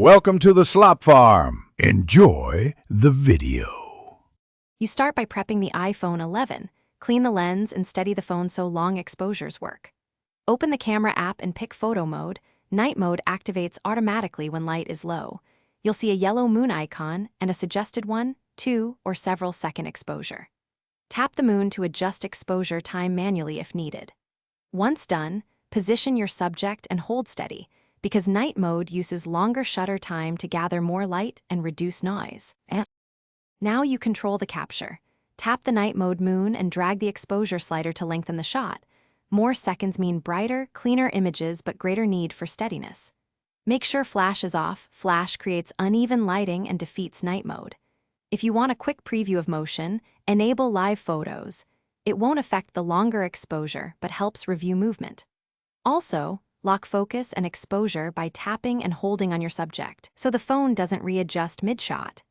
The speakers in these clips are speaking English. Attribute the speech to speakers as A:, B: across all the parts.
A: Welcome to the Slop Farm. Enjoy the video.
B: You start by prepping the iPhone 11. Clean the lens and steady the phone so long exposures work. Open the camera app and pick photo mode. Night mode activates automatically when light is low. You'll see a yellow moon icon and a suggested 1, 2, or several second exposure. Tap the moon to adjust exposure time manually if needed. Once done, position your subject and hold steady, because night mode uses longer shutter time to gather more light and reduce noise. Now you control the capture. Tap the night mode moon and drag the exposure slider to lengthen the shot. More seconds mean brighter, cleaner images but greater need for steadiness. Make sure flash is off. Flash creates uneven lighting and defeats night mode. If you want a quick preview of motion, enable live photos. It won't affect the longer exposure but helps review movement. Also, lock focus and exposure by tapping and holding on your subject, so the phone doesn't readjust mid-shot.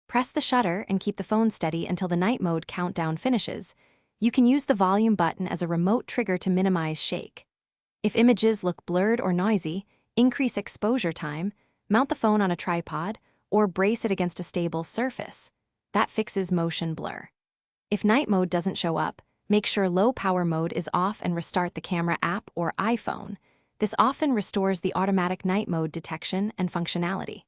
B: Press the shutter and keep the phone steady until the night mode countdown finishes. You can use the volume button as a remote trigger to minimize shake. If images look blurred or noisy, increase exposure time, mount the phone on a tripod, or brace it against a stable surface. That fixes motion blur. If night mode doesn't show up, make sure low power mode is off and restart the camera app or iPhone. This often restores the automatic night mode detection and functionality.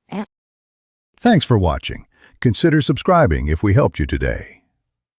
A: Thanks for watching. Consider subscribing if we helped you today.